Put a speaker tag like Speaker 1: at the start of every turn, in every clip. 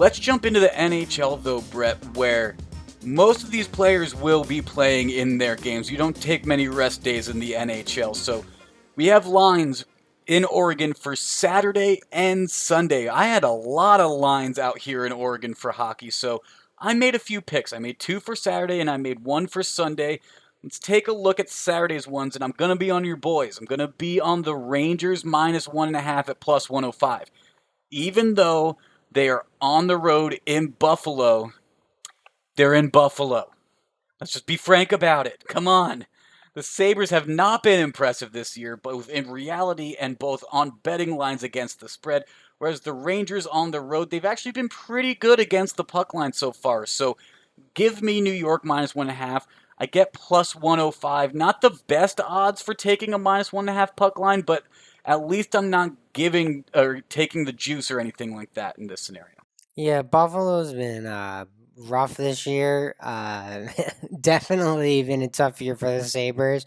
Speaker 1: Let's jump into the NHL though, Brett, where most of these players will be playing in their games. You don't take many rest days in the NHL, so we have lines in Oregon for Saturday and Sunday. I had a lot of lines out here in Oregon for hockey, so I made a few picks. I made two for Saturday and I made one for Sunday. Let's take a look at Saturday's ones, and I'm going to be on your boys. I'm going to be on the Rangers minus 1.5 at plus 105. Even though they are on the road in Buffalo, they're in Buffalo. Let's just be frank about it. Come on. The Sabres have not been impressive this year, both in reality and both on betting lines against the spread, whereas the Rangers on the road, they've actually been pretty good against the puck line so far. So give me New York minus 1.5. I get plus 105. Not the best odds for taking a minus 1.5 puck line, but at least I'm not giving or taking the juice or anything like that in this scenario.
Speaker 2: Yeah, Buffalo's been rough this year. Definitely been a tough year for the Sabres.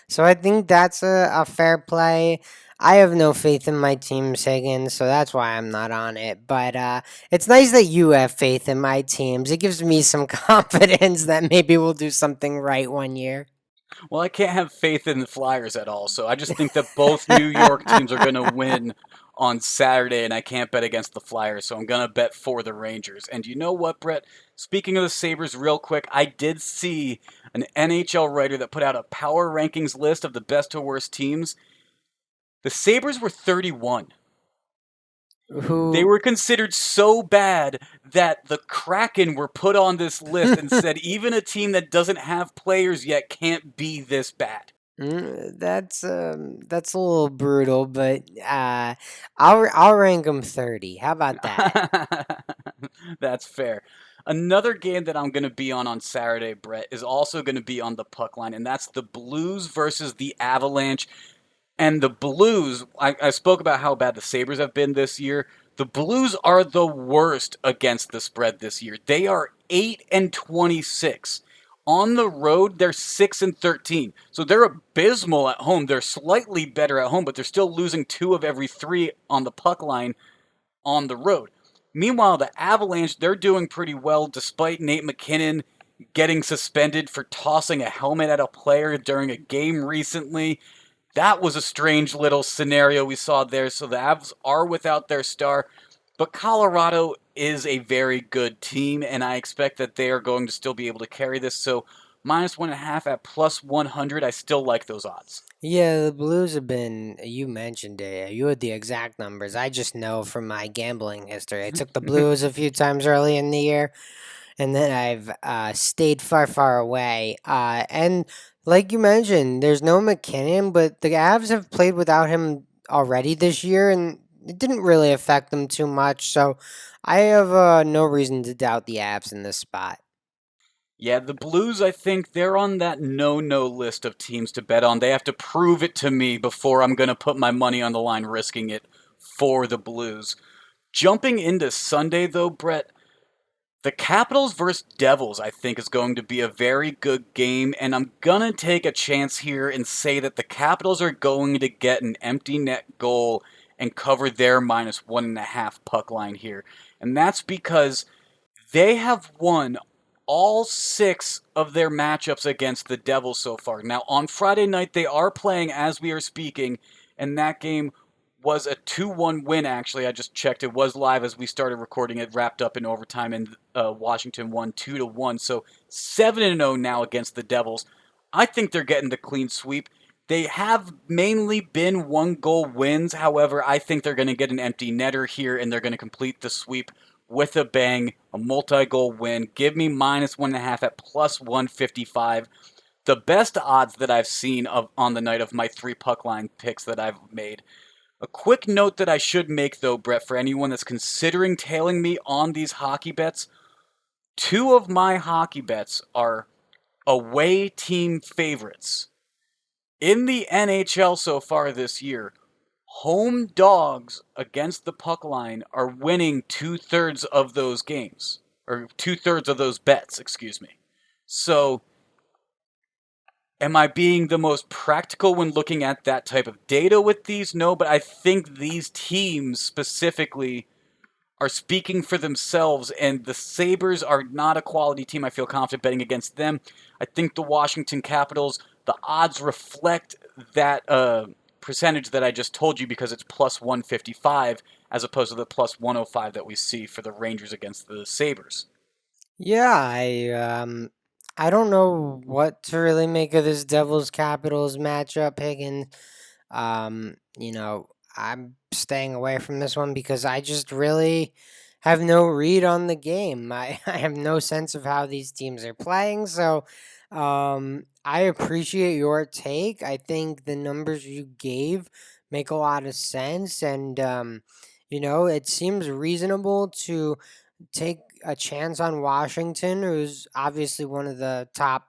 Speaker 2: So I think that's a fair play. I have no faith in my teams, Higgins, so that's why I'm not on it. But it's nice that you have faith in my teams. It gives me some confidence that maybe we'll do something right one year.
Speaker 1: Well, I can't have faith in the Flyers at all, so I just think that both New York teams are going to win on Saturday, and I can't bet against the Flyers, so I'm going to bet for the Rangers. And you know what, Brett? Speaking of the Sabres, real quick, I did see an NHL writer that put out a power rankings list of the best to worst teams. The Sabres were 31. They
Speaker 2: Who
Speaker 1: were considered so bad that the Kraken were put on this list and said even a team that doesn't have players yet can't be this bad.
Speaker 2: that's a little brutal, but I'll rank them 30. How about that?
Speaker 1: That's fair. Another game that I'm going to be on Saturday, Brett, is also going to be on the puck line, and that's the Blues versus the Avalanche. And the Blues, I spoke about how bad the Sabres have been this year. The Blues are the worst against the spread this year. They are 8-26. On the road, they're 6-13. So they're abysmal at home. They're slightly better at home, but they're still losing 2 of every 3 on the puck line on the road. Meanwhile, the Avalanche, they're doing pretty well despite Nate McKinnon getting suspended for tossing a helmet at a player during a game recently. That was a strange little scenario we saw there. So the Avs are without their star, but Colorado is a very good team, and I expect that they are going to still be able to carry this. So minus 1.5 at plus 100, I still like those odds.
Speaker 2: Yeah, the Blues have been. You mentioned it. You had the exact numbers. I just know from my gambling history. I took the Blues a few times early in the year, and then I've stayed far, far away. And like you mentioned, there's no McKinnon, but the Avs have played without him already this year, and it didn't really affect them too much. So I have no reason to doubt the Avs in this spot.
Speaker 1: Yeah, the Blues, I think they're on that no list of teams to bet on. They have to prove it to me before I'm going to put my money on the line, risking it for the Blues. Jumping into Sunday, though, Brett, the Capitals versus Devils, I think, is going to be a very good game, and I'm going to take a chance here and say that the Capitals are going to get an empty net goal and cover their minus 1.5 puck line here. And that's because they have won all 6 of their matchups against the Devils so far. Now, on Friday night, they are playing as we are speaking, and that game was a 2-1 win, actually. I just checked. It was live as we started recording it, wrapped up in overtime, and Washington won 2-1. So 7-0 now against the Devils. I think they're getting the clean sweep. They have mainly been 1-goal wins. However, I think they're going to get an empty netter here, and they're going to complete the sweep with a bang, a multi-goal win. Give me minus 1.5 at plus 155. The best odds that I've seen on the night of my 3 puck line picks that I've made. A quick note that I should make, though, Brett, for anyone that's considering tailing me on these hockey bets, 2 of my hockey bets are away team favorites. In the NHL so far this year, home dogs against the puck line are winning 2/3 of those games, or 2/3 of those bets, excuse me. So am I being the most practical when looking at that type of data with these? No, but I think these teams specifically are speaking for themselves, and the Sabres are not a quality team. I feel confident betting against them. I think the Washington Capitals, the odds reflect that percentage that I just told you because it's plus 155 as opposed to the plus 105 that we see for the Rangers against the Sabres.
Speaker 2: Yeah, I don't know what to really make of this Devils Capitals matchup, Higgins. You know, I'm staying away from this one because I just really have no read on the game. I have no sense of how these teams are playing. So I appreciate your take. I think the numbers you gave make a lot of sense. And, it seems reasonable to take a chance on Washington, who's obviously one of the top,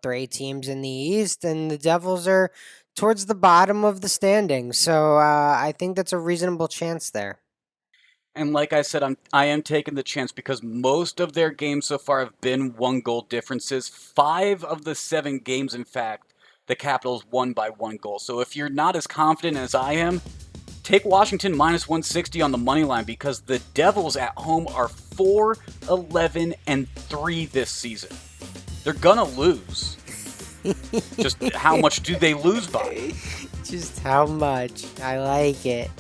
Speaker 2: three teams in the East, and the Devils are towards the bottom of the standings. So I think that's a reasonable chance there.
Speaker 1: And like I said, I am taking the chance because most of their games so far have been 1 goal differences. 5 of the 7 games, in fact, the Capitals won by 1 goal. So if you're not as confident as I am, take Washington minus 160 on the money line because the Devils at home are 4-11-3 this season. They're gonna lose. Just how much do they lose by?
Speaker 2: Just how much? I like it.